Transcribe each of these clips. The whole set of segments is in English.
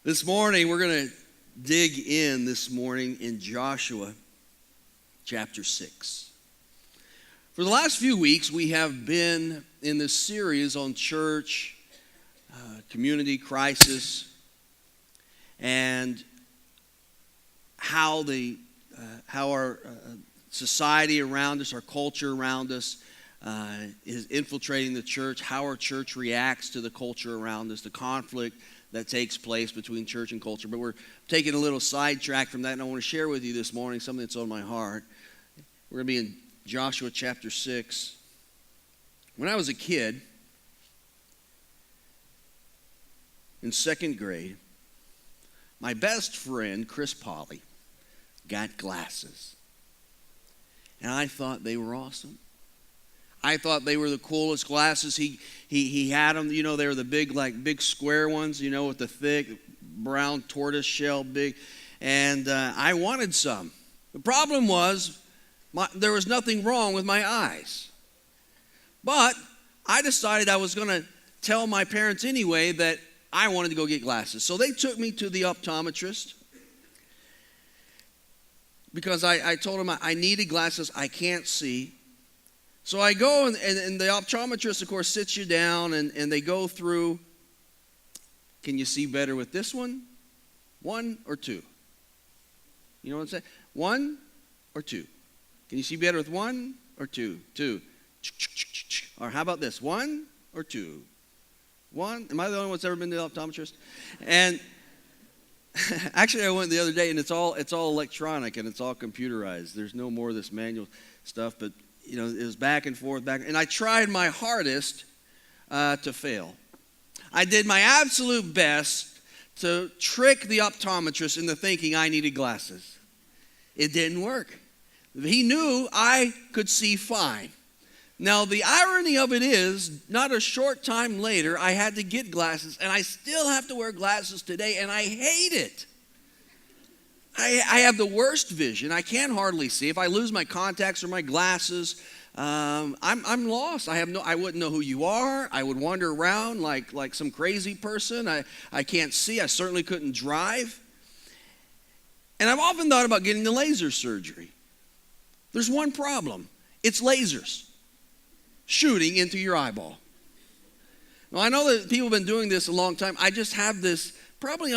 This morning, we're going to dig in this morning in Joshua chapter 6. For the last few weeks, we have been in this series on church, community crisis, and how our society around us, our culture around us, is infiltrating the church, how our church reacts to the culture around us, the conflict that takes place between church and culture. But we're taking a little sidetrack from that, and I want to share with you this morning something that's on my heart. We're going to be in Joshua chapter 6. When I was a kid, in second grade, my best friend, Chris Polly, got glasses. And I thought they were awesome. I thought they were the coolest glasses. He had them, they were the big square ones, with the thick brown tortoise shell big. And I wanted some. The problem was there was nothing wrong with my eyes. But I decided I was going to tell my parents anyway that I wanted to go get glasses. So they took me to the optometrist because I told them I needed glasses. I can't see. So I go, and the optometrist, of course, sits you down, and they go through, can you see better with this one? 1 or 2? You know what I'm saying? 1 or 2? Can you see better with 1 or 2? 2. Or how about this? 1 or 2? 1? Am I the only one that's ever been to the optometrist? And actually, I went the other day, and it's all electronic, and it's all computerized. There's no more of this manual stuff, but it was back and forth, and I tried my hardest to fail. I did my absolute best to trick the optometrist into thinking I needed glasses. It didn't work. He knew I could see fine. Now, the irony of it is, not a short time later, I had to get glasses, and I still have to wear glasses today, and I hate it. I have the worst vision. I can hardly see. If I lose my contacts or my glasses, I'm lost. I wouldn't know who you are. I would wander around like some crazy person. I can't see. I certainly couldn't drive. And I've often thought about getting the laser surgery. There's one problem. It's lasers shooting into your eyeball. Now, I know that people have been doing this a long time. I just have this probably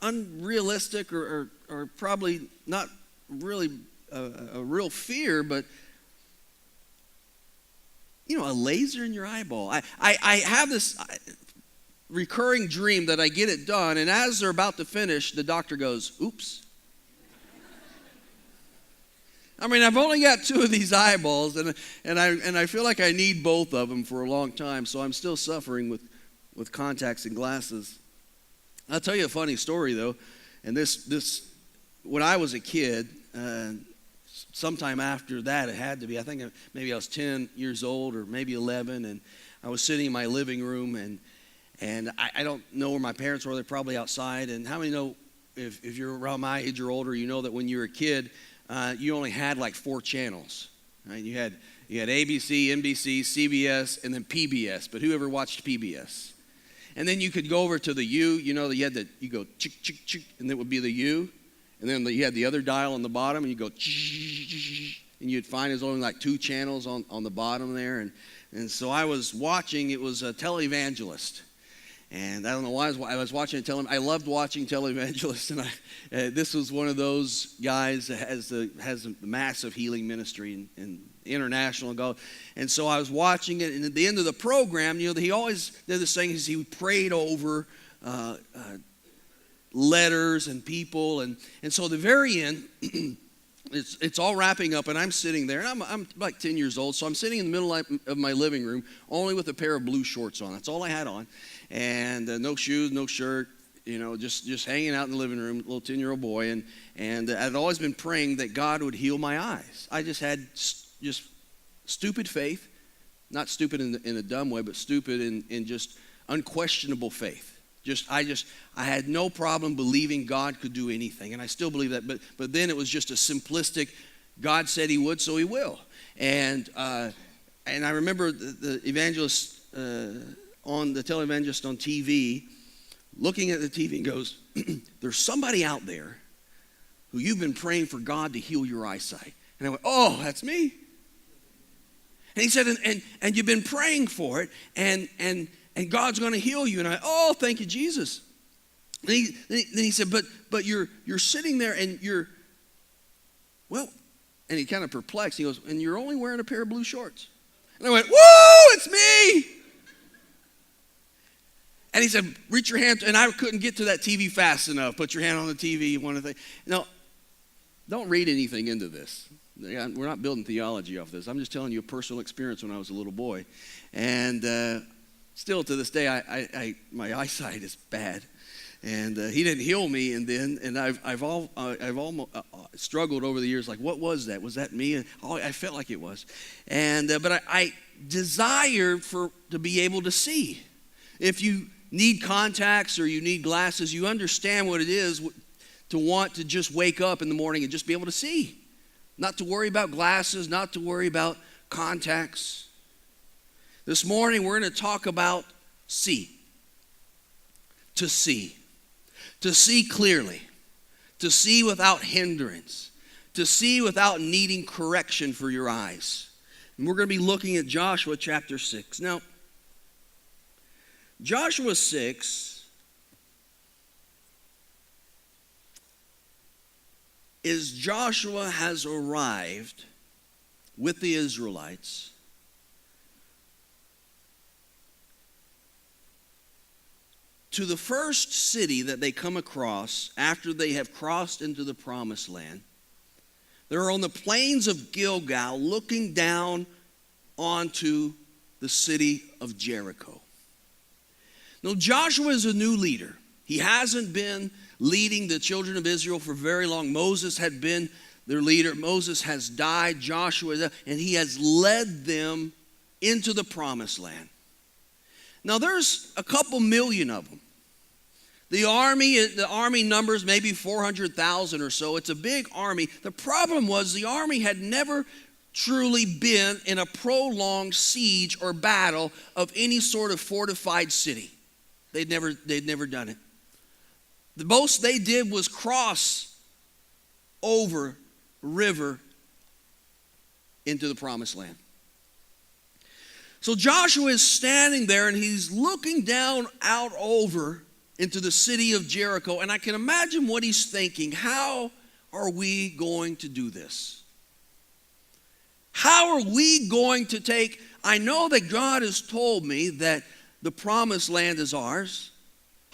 unrealistic or probably not really a real fear, but a laser in your eyeball. I have this recurring dream that I get it done, and as they're about to finish, the doctor goes, oops. I mean, I've only got 2 of these eyeballs, and I feel like I need both of them for a long time, so I'm still suffering with contacts and glasses. I'll tell you a funny story, though, and this when I was a kid, sometime after that, it had to be, I think maybe I was 10 years old or maybe 11, and I was sitting in my living room, and I don't know where my parents were. They're probably outside. And how many know, if you're around my age or older, you know that when you were a kid, you only had like 4 channels, right? You had ABC, NBC, CBS, and then PBS, but who ever watched PBS? And then you could go over to the U, you go chick, chick, chick, and that would be the U. And then you had the other dial on the bottom, and you go chick, and you'd find there's only like 2 channels on the bottom there. And so I was watching, it was a televangelist. And I don't know why I was watching I loved watching televangelists, and this was one of those guys that has a massive healing ministry and international go. And so I was watching it, and at the end of the program, he always did this thing, is he prayed over letters and people, and so at the very end, it's all wrapping up, and I'm sitting there, and I'm like 10 years old, so I'm sitting in the middle of my living room, only with a pair of blue shorts on. That's all I had on, and no shoes, no shirt, just hanging out in the living room, little 10-year-old boy, and I'd always been praying that God would heal my eyes. I just had just stupid faith, not stupid in a dumb way, but stupid in just unquestionable faith. I had no problem believing God could do anything, and I still believe that. But then it was just a simplistic, God said He would, so He will. And I remember the evangelist on the televangelist on TV looking at the TV and goes, there's somebody out there who you've been praying for God to heal your eyesight. And I went, oh, that's me. And he said, and you've been praying for it, and God's going to heal you. And I, oh, thank you, Jesus. Then he said, but you're sitting there and you're, well, and he kind of perplexed. He goes, and you're only wearing a pair of blue shorts. And I went, whoa, it's me. And he said, reach your hand. And I couldn't get to that TV fast enough. Put your hand on the TV. One of the things. No, don't read anything into this. We're not building theology off this. I'm just telling you a personal experience when I was a little boy. And still to this day, my eyesight is bad. And he didn't heal me, and I've almost struggled over the years. Like, what was that? Was that me? And I felt like it was, but I desired to be able to see. If you need contacts or you need glasses, you understand what it is to want to just wake up in the morning and just be able to see, not to worry about glasses, not to worry about contacts. This morning we're going to talk about see. To see. To see clearly, to see without hindrance, to see without needing correction for your eyes. And we're going to be looking at Joshua chapter 6. Now, Joshua 6 is Joshua has arrived with the Israelites to the first city that they come across after they have crossed into the promised land. They're on the plains of Gilgal looking down onto the city of Jericho. Now, Joshua is a new leader. He hasn't been leading the children of Israel for very long. Moses had been their leader. Moses has died. Joshua, and he has led them into the promised land. Now, there's a couple million of them. The army numbers maybe 400,000 or so. It's a big army. The problem was the army had never truly been in a prolonged siege or battle of any sort of fortified city. They'd never done it. The most they did was cross over a river into the promised land. So Joshua is standing there and he's looking down out over into the city of Jericho. And I can imagine what he's thinking. How are we going to do this? How are we going to take, I know that God has told me that the promised land is ours.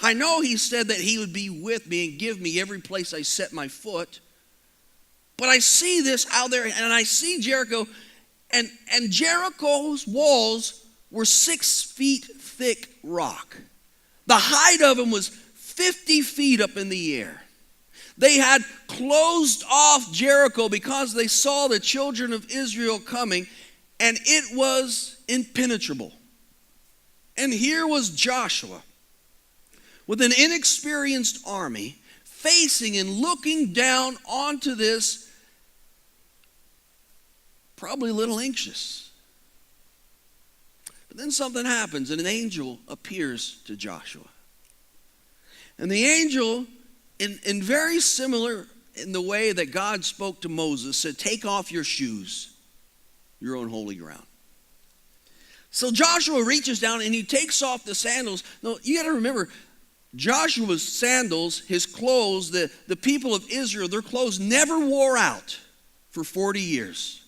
I know he said that he would be with me and give me every place I set my foot. But I see this out there and I see Jericho. And Jericho's walls were 6 feet thick rock. The height of them was 50 feet up in the air. They had closed off Jericho because they saw the children of Israel coming, and it was impenetrable. And here was Joshua with an inexperienced army facing and looking down onto this, probably a little anxious. But then something happens and an angel appears to Joshua. And the angel, in very similar in the way that God spoke to Moses, said, take off your shoes. You're on holy ground. So Joshua reaches down and he takes off the sandals. No, you got to remember, Joshua's sandals, his clothes, the people of Israel, their clothes never wore out for 40 years.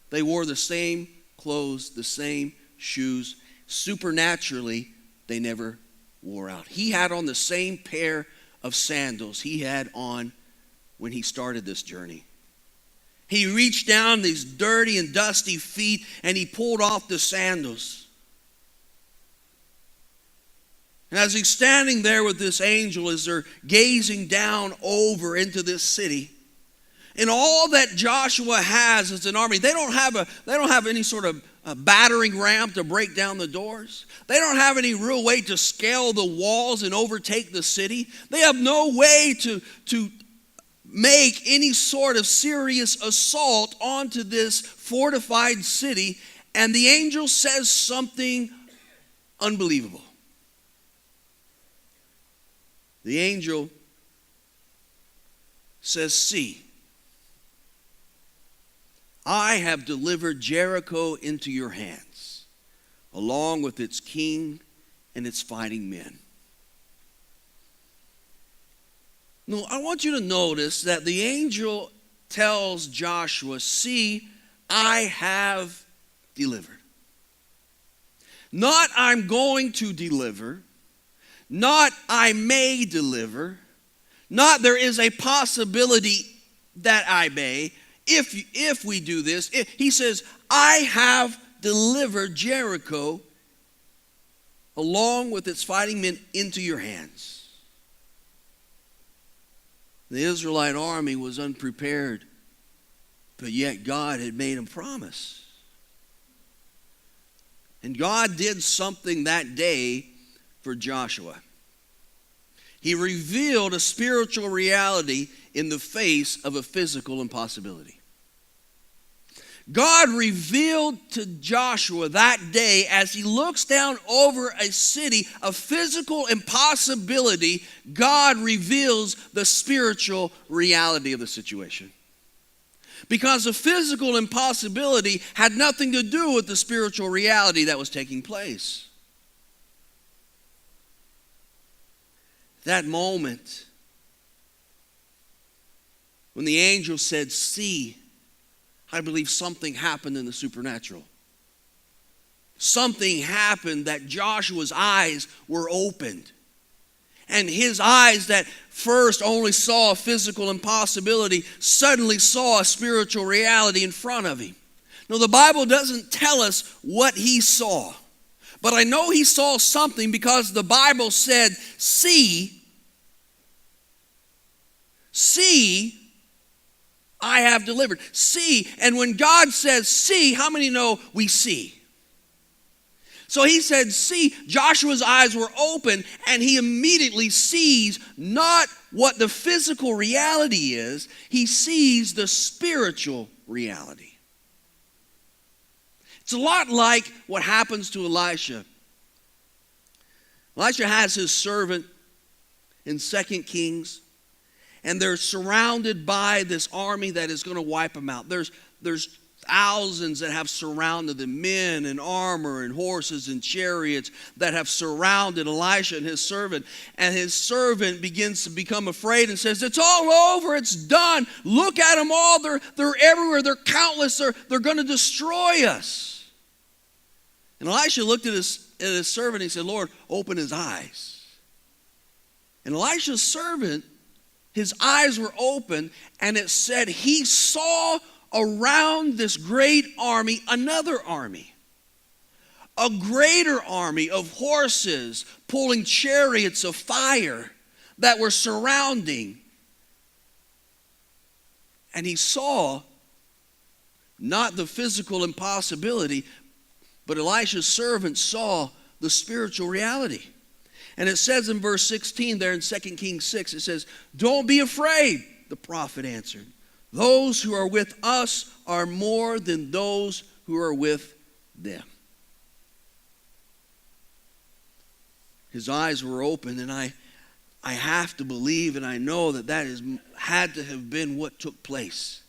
They wore the same clothes, the same shoes. Supernaturally, they never wore out. He had on the same pair of sandals he had on when he started this journey. He reached down these dirty and dusty feet and he pulled off the sandals. And as he's standing there with this angel, as they're gazing down over into this city, and all that Joshua has is an army. They don't have any sort of a battering ram to break down the doors. They don't have any real way to scale the walls and overtake the city. They have no way to make any sort of serious assault onto this fortified city. And the angel says something unbelievable. The angel says, see, I have delivered Jericho into your hands, along with its king and its fighting men. Now, I want you to notice that the angel tells Joshua, see, I have delivered. Not I'm going to deliver, not I may deliver, not there is a possibility that I may, if we do this. He says, I have delivered Jericho along with its fighting men into your hands. The Israelite army was unprepared, but yet God had made a promise. And God did something that day for Joshua. He revealed a spiritual reality in the face of a physical impossibility. God revealed to Joshua that day, as he looks down over a city of physical impossibility, God reveals the spiritual reality of the situation. Because the physical impossibility had nothing to do with the spiritual reality that was taking place. That moment, when the angel said, see, I believe something happened in the supernatural. Something happened that Joshua's eyes were opened. And his eyes that first only saw a physical impossibility suddenly saw a spiritual reality in front of him. Now, the Bible doesn't tell us what he saw. But I know he saw something because the Bible said, see, I have delivered. See, and when God says see, how many know we see? So he said, see, Joshua's eyes were open, and he immediately sees not what the physical reality is, he sees the spiritual reality. It's a lot like what happens to Elisha. Elisha has his servant in 2 Kings, and they're surrounded by this army that is going to wipe them out. There's thousands that have surrounded them, men and armor and horses and chariots that have surrounded Elisha and his servant. And his servant begins to become afraid and says, it's all over, it's done. Look at them all, they're everywhere, they're countless, they're going to destroy us. And Elisha looked at his servant and he said, Lord, open his eyes. And Elisha's servant, his eyes were open, and it said he saw around this great army another army. A greater army of horses pulling chariots of fire that were surrounding. And he saw not the physical impossibility, but Elisha's servant saw the spiritual reality. And it says in verse 16 there in 2 Kings 6, it says, don't be afraid, the prophet answered. Those who are with us are more than those who are with them. His eyes were open, and I have to believe, and I know that had to have been what took place.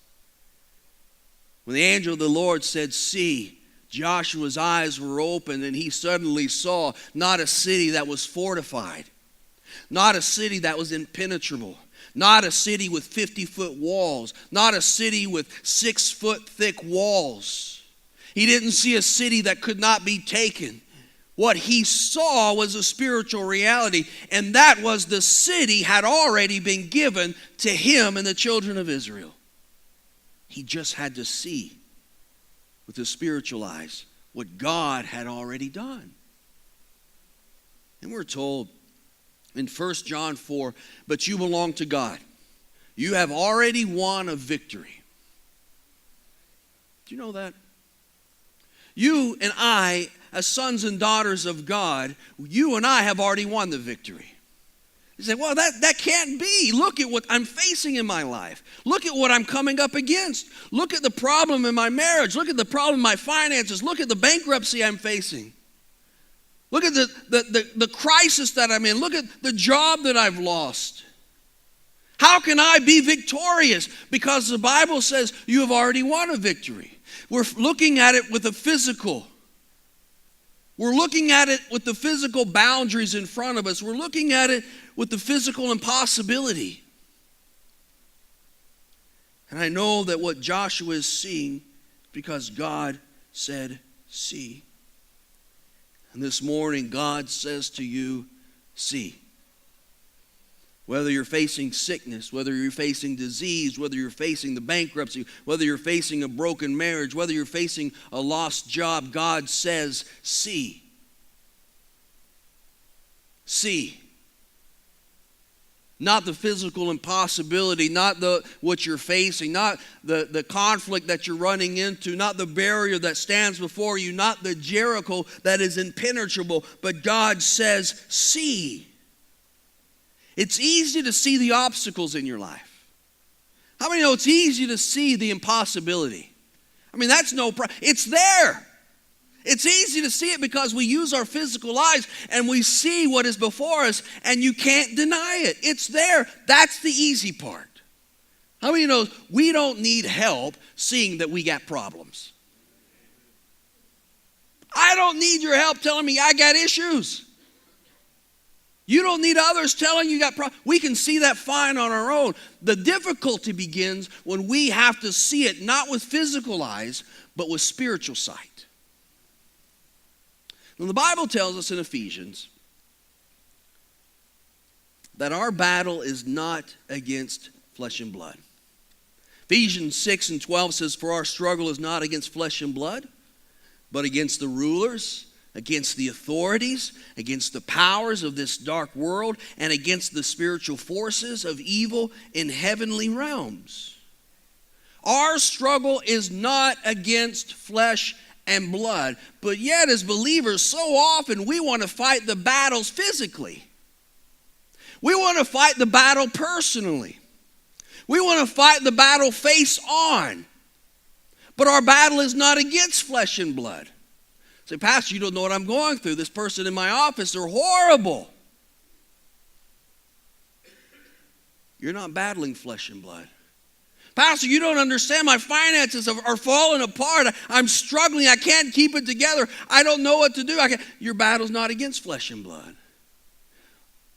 When the angel of the Lord said, see, Joshua's eyes were open, and he suddenly saw not a city that was fortified, not a city that was impenetrable, not a city with 50-foot walls, not a city with 6-foot thick walls. He didn't see a city that could not be taken. What he saw was a spiritual reality, and that was the city had already been given to him and the children of Israel. He just had to see with his spiritual eyes what God had already done. And we're told in 1 John 4, but you belong to God. You have already won a victory. Do you know that? You and I, as sons and daughters of God, you and I have already won the victory. You say, well, that can't be. Look at what I'm facing in my life. Look at what I'm coming up against. Look at the problem in my marriage. Look at the problem in my finances. Look at the bankruptcy I'm facing. Look at the crisis that I'm in. Look at the job that I've lost. How can I be victorious? Because the Bible says you have already won a victory. We're looking at it with the physical. We're looking at it with the physical boundaries in front of us. We're looking at it with the physical impossibility. And I know that what Joshua is seeing, because God said, see. And this morning, God says to you, see. Whether you're facing sickness, whether you're facing disease, whether you're facing the bankruptcy, whether you're facing a broken marriage, whether you're facing a lost job, God says, see. See. Not the physical impossibility, not what you're facing, not the conflict that you're running into, not the barrier that stands before you, not the Jericho that is impenetrable, but God says, see. It's easy to see the obstacles in your life. How many know it's easy to see the impossibility? I mean, that's no problem. It's there. It's easy to see it because we use our physical eyes and we see what is before us, and you can't deny it. It's there. That's the easy part. How many know we don't need help seeing that we got problems? I don't need your help telling me I got issues. You don't need others telling you got problems. We can see that fine on our own. The difficulty begins when we have to see it not with physical eyes, but with spiritual sight. Now, the Bible tells us in Ephesians that our battle is not against flesh and blood. Ephesians 6:12 says, for our struggle is not against flesh and blood, but against the rulers, against the authorities, against the powers of this dark world, and against the spiritual forces of evil in heavenly realms. Our struggle is not against flesh and blood, but yet as believers, so often we want to fight the battles physically. We want to fight the battle personally. We want to fight the battle face on. But our battle is not against flesh and blood. Say, Pastor, you don't know what I'm going through. This person in my office, they're horrible. You're not battling flesh and blood. Pastor, you don't understand. My finances are falling apart. I'm struggling. I can't keep it together. I don't know what to do. Your battle's not against flesh and blood.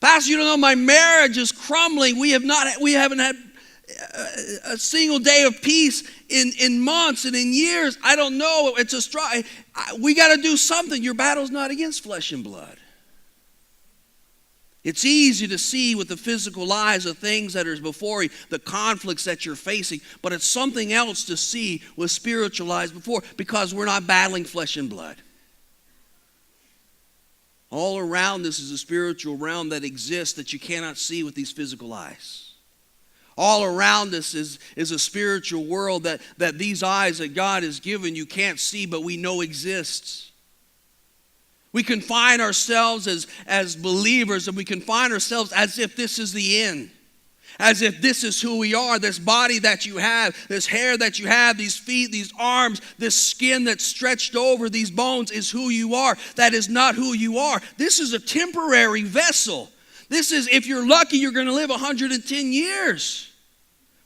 Pastor, you don't know my marriage is crumbling. We haven't had a single day of peace in months and in years. I don't know. It's a struggle. We got to do something. Your battle's not against flesh and blood. It's easy to see with the physical eyes of things that are before you, the conflicts that you're facing, but it's something else to see with spiritual eyes before, because we're not battling flesh and blood. All around us is a spiritual realm that exists that you cannot see with these physical eyes. All around us is a spiritual world that these eyes that God has given you can't see, but we know exists. We confine ourselves as believers, and we confine ourselves as if this is the end. As if this is who we are. This body that you have, this hair that you have, these feet, these arms, this skin that's stretched over these bones is who you are. That is not who you are. This is a temporary vessel. This is, if you're lucky, you're going to live 110 years.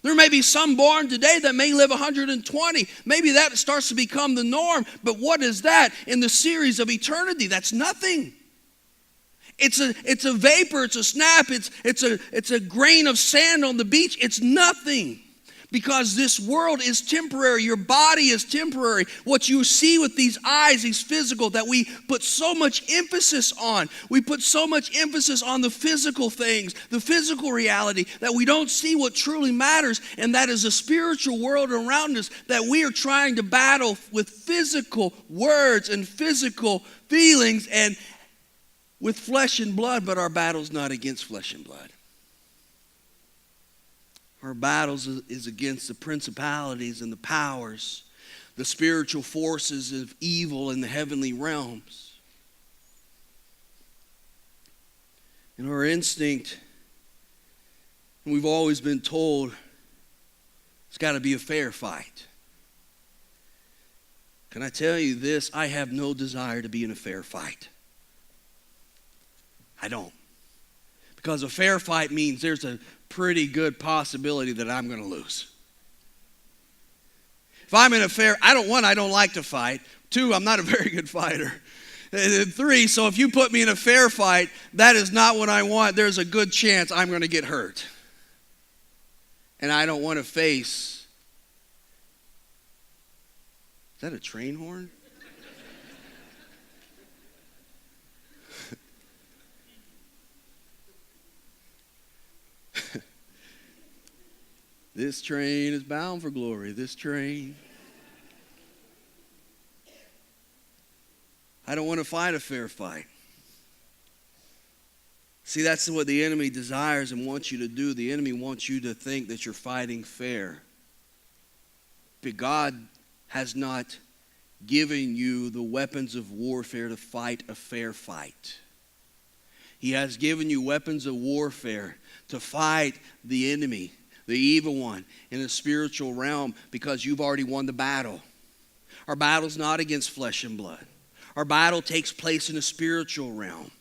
There may be some born today that may live 120. Maybe that starts to become the norm. But what is that in the series of eternity? That's nothing. It's a vapor. It's a snap. It's a grain of sand on the beach. It's nothing. Because this world is temporary. Your body is temporary. What you see with these eyes, these physical, that we put so much emphasis on. We put so much emphasis on the physical things, the physical reality, that we don't see what truly matters, and that is a spiritual world around us that we are trying to battle with physical words and physical feelings and with flesh and blood, but our battle's not against flesh and blood. Our battles is against the principalities and the powers, the spiritual forces of evil in the heavenly realms. And our instinct, we've always been told, it's got to be a fair fight. Can I tell you this? I have no desire to be in a fair fight. I don't. Because a fair fight means there's a pretty good possibility that I'm going to lose. If I'm in a fair, I don't like to fight. 2, I'm not a very good fighter. 3, so if you put me in a fair fight, that is not what I want. There's a good chance I'm going to get hurt. And I don't want to face. Is that a train horn? This train is bound for glory. This train. I don't want to fight a fair fight. See, that's what the enemy desires and wants you to do. The enemy wants you to think that you're fighting fair. But God has not given you the weapons of warfare to fight a fair fight. He has given you weapons of warfare to fight the enemy, the evil one, in the spiritual realm, because you've already won the battle. Our battle's not against flesh and blood. Our battle takes place in the spiritual realm.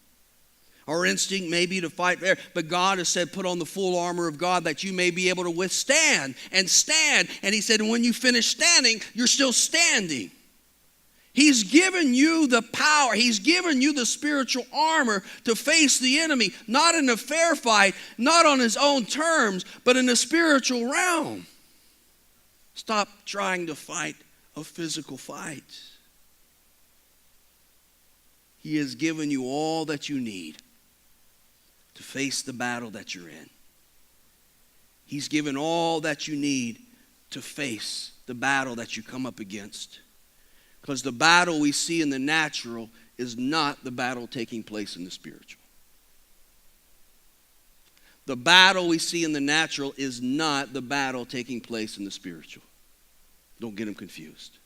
Our instinct may be to fight fair, but God has said, put on the full armor of God that you may be able to withstand and stand. And he said, when you finish standing, you're still standing. He's given you the power. He's given you the spiritual armor to face the enemy, not in a fair fight, not on his own terms, but in the spiritual realm. Stop trying to fight a physical fight. He has given you all that you need to face the battle that you're in. He's given all that you need to face the battle that you come up against. Because the battle we see in the natural is not the battle taking place in the spiritual. The battle we see in the natural is not the battle taking place in the spiritual. Don't get them confused.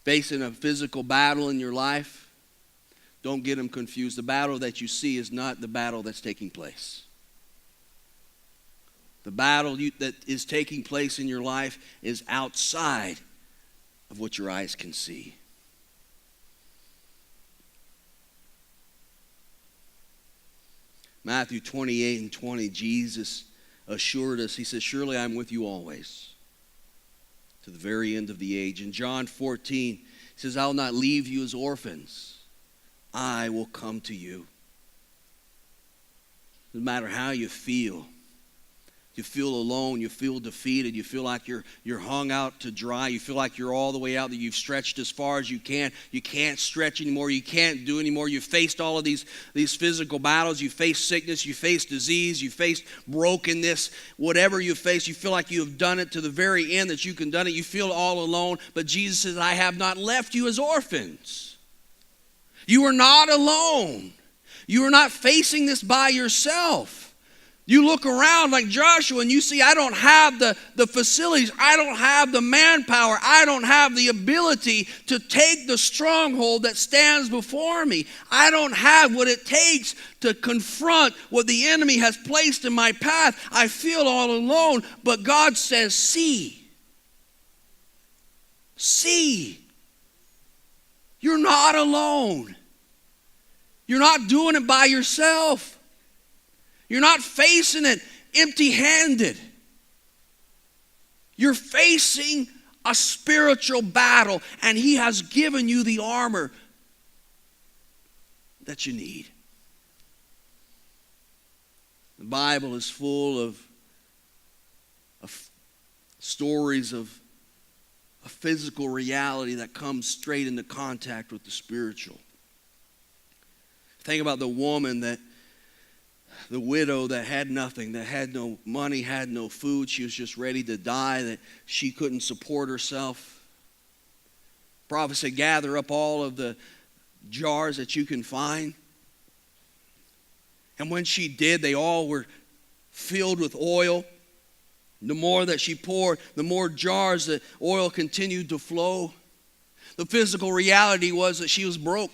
Facing a physical battle in your life, don't get them confused. The battle that you see is not the battle that's taking place. The battle that is taking place in your life is outside of what your eyes can see. Matthew 28:20, Jesus assured us, he says, surely I'm with you always, to the very end of the age. In John 14, he says, I'll not leave you as orphans. I will come to you. No matter how you feel alone, you feel defeated, you feel like you're hung out to dry, you feel like you're all the way out, that you've stretched as far as you can't stretch anymore, you can't do anymore, you've faced all of these physical battles, you face sickness, you face disease, you face brokenness, whatever you face, you feel like you have done it to the very end that you can done it, you feel all alone, but Jesus says, I have not left you as orphans. You are not alone. You are not facing this by yourself. You look around like Joshua and you see, I don't have the facilities. I don't have the manpower. I don't have the ability to take the stronghold that stands before me. I don't have what it takes to confront what the enemy has placed in my path. I feel all alone. But God says, see. See. You're not alone. You're not doing it by yourself. You're not facing it empty-handed. You're facing a spiritual battle, and he has given you the armor that you need. The Bible is full of stories of a physical reality that comes straight into contact with the spiritual. Think about the woman the widow that had nothing, that had no money, had no food. She was just ready to die, that she couldn't support herself. The prophet said, gather up all of the jars that you can find. And when she did, they all were filled with oil. The more that she poured, the more jars the oil continued to flow. The physical reality was that she was broke.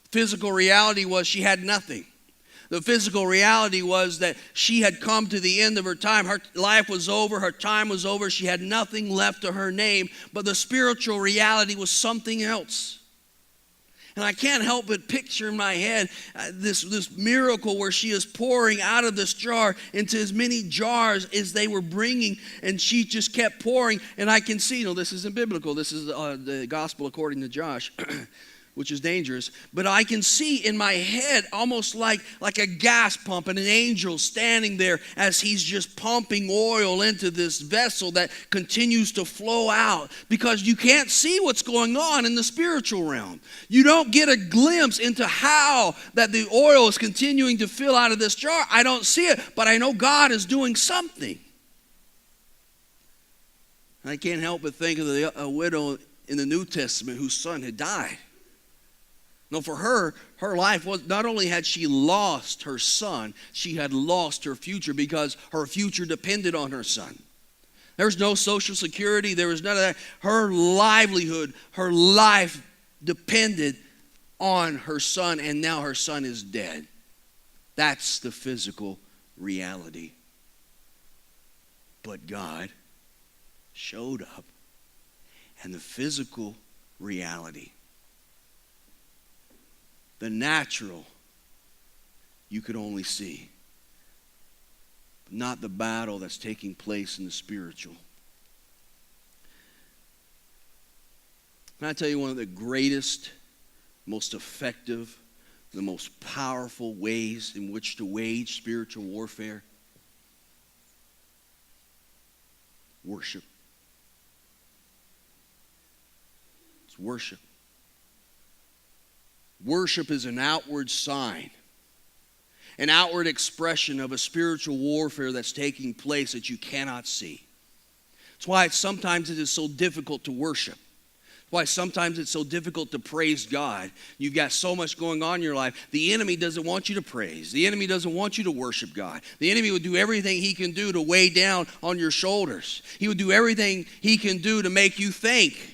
The physical reality was she had nothing. The physical reality was that she had come to the end of her time. Her life was over. Her time was over. She had nothing left to her name. But the spiritual reality was something else. And I can't help but picture in my head this miracle where she is pouring out of this jar into as many jars as they were bringing, and she just kept pouring. And I can see, this isn't biblical. This is the gospel according to Josh, which is dangerous. But I can see in my head almost like a gas pump and an angel standing there as he's just pumping oil into this vessel that continues to flow out, because you can't see what's going on in the spiritual realm. You don't get a glimpse into how that the oil is continuing to fill out of this jar. I don't see it, but I know God is doing something. I can't help but think of a widow in the New Testament whose son had died. No, for her life was, not only had she lost her son, she had lost her future, because her future depended on her son. There was no Social Security. There was none of that. Her livelihood, her life depended on her son, and now her son is dead. That's the physical reality. But God showed up, and the physical reality, the natural, you could only see, but not the battle that's taking place in the spiritual. Can I tell you one of the greatest, most effective, the most powerful ways in which to wage spiritual warfare? Worship. It's worship. Worship is an outward sign, an outward expression of a spiritual warfare that's taking place that you cannot see. That's why sometimes it is so difficult to worship. That's why sometimes it's so difficult to praise God. You've got so much going on in your life. The enemy doesn't want you to praise. The enemy doesn't want you to worship God. The enemy would do everything he can do to weigh down on your shoulders. He would do everything he can do to make you think.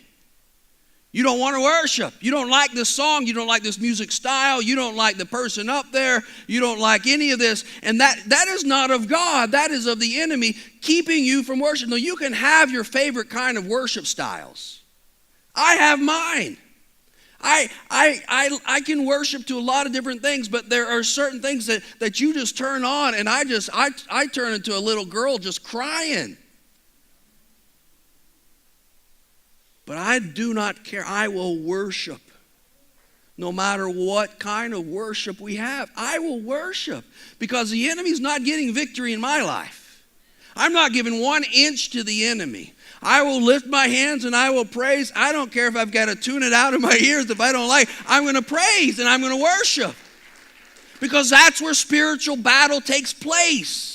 You don't want to worship. You don't like this song. You don't like this music style. You don't like the person up there. You don't like any of this. And that is not of God. That is of the enemy keeping you from worship. No, you can have your favorite kind of worship styles. I have mine. I can worship to a lot of different things, but there are certain things that you just turn on, and I turn into a little girl just crying. But I do not care. I will worship. No matter what kind of worship we have, I will worship, because the enemy's not getting victory in my life. I'm not giving 1 inch to the enemy. I will lift my hands and I will praise. I don't care if I've got to tune it out of my ears if I don't like. I'm going to praise and I'm going to worship, because that's where spiritual battle takes place.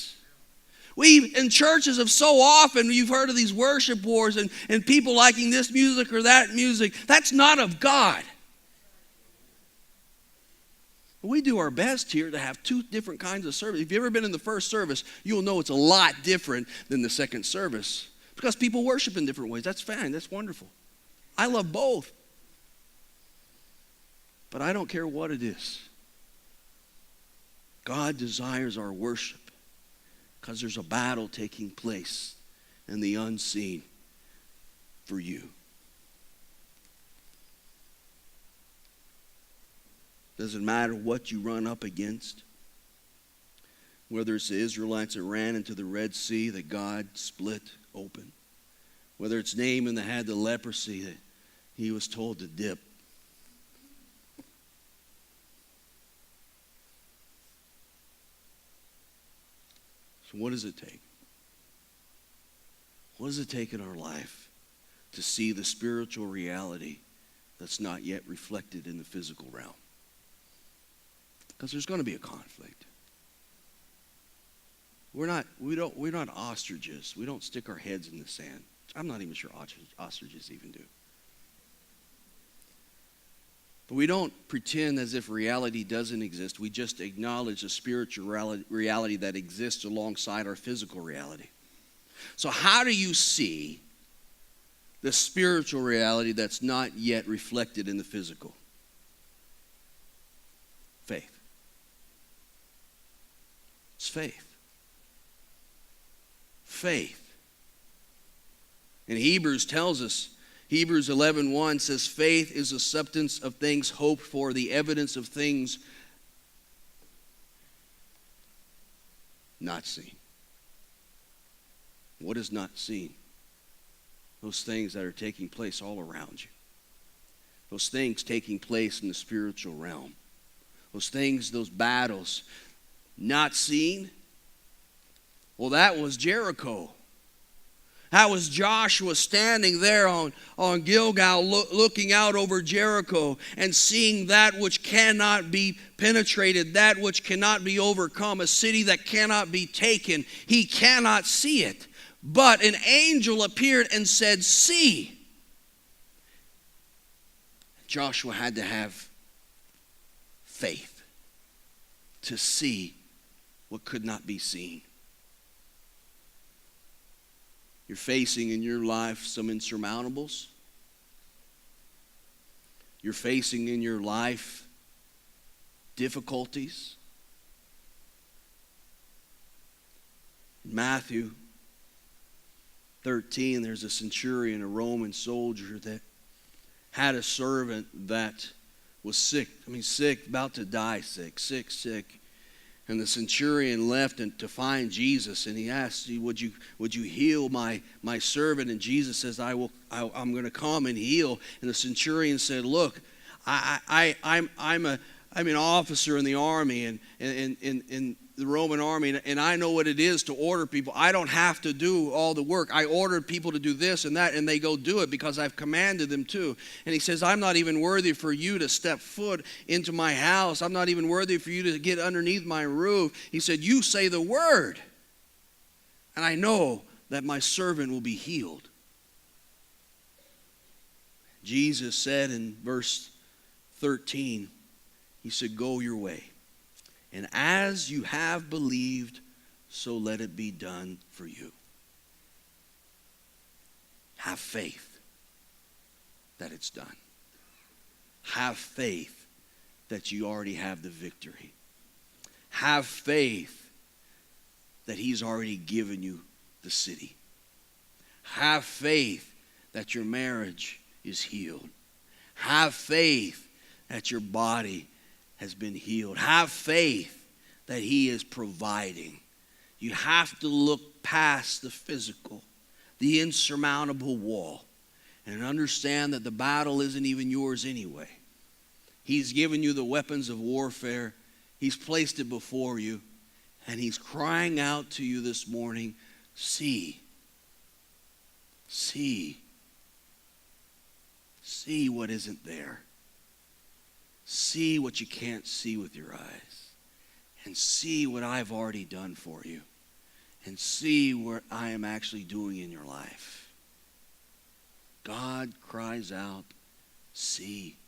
We in churches have so often, you've heard of these worship wars and people liking this music or that music. That's not of God. We do our best here to have 2 different kinds of service. If you've ever been in the first service, you'll know it's a lot different than the second service, because people worship in different ways. That's fine. That's wonderful. I love both. But I don't care what it is. God desires our worship, because there's a battle taking place in the unseen for you. Doesn't matter what you run up against. Whether it's the Israelites that ran into the Red Sea that God split open. Whether it's Naaman that had the leprosy that he was told to dip. So what does it take? What does it take in our life to see the spiritual reality that's not yet reflected in the physical realm? Because there's going to be a conflict. We're not ostriches. We don't stick our heads in the sand. I'm not even sure ostriches even do. But we don't pretend as if reality doesn't exist. We just acknowledge the spiritual reality that exists alongside our physical reality. So how do you see the spiritual reality that's not yet reflected in the physical? Faith. It's faith. Faith. And Hebrews tells us Hebrews 11:1 says, faith is the substance of things hoped for, the evidence of things not seen. What is not seen? Those things that are taking place all around you. Those things taking place in the spiritual realm. Those things, those battles not seen. Well, that was Jericho. That was Joshua standing there on Gilgal, looking out over Jericho and seeing that which cannot be penetrated, that which cannot be overcome, a city that cannot be taken. He cannot see it. But an angel appeared and said, see. Joshua had to have faith to see what could not be seen. You're facing in your life some insurmountables. You're facing in your life difficulties. In Matthew 13, there's a centurion, a Roman soldier, that had a servant that was sick. Sick, about to die, sick. And the centurion left to find Jesus, and he asked, would you heal my servant? And Jesus says, I'm going to come and heal. And the centurion said, look, I'm an officer in the army and in the Roman army, and I know what it is to order people. I don't have to do all the work. I ordered people to do this and that, and they go do it because I've commanded them to. And he says, I'm not even worthy for you to step foot into my house. I'm not even worthy for you to get underneath my roof. He said, you say the word, and I know that my servant will be healed. Jesus said in verse 13, he said, go your way. And as you have believed, so let it be done for you. Have faith that it's done. Have faith that you already have the victory. Have faith that he's already given you the city. Have faith that your marriage is healed. Have faith that your body has been healed. Have faith that he is providing. You have to look past the physical, the insurmountable wall, and understand that the battle isn't even yours anyway. He's given you the weapons of warfare. He's placed it before you, and he's crying out to you this morning, see what isn't there. See what you can't see with your eyes. And see what I've already done for you. And see what I am actually doing in your life. God cries out, see.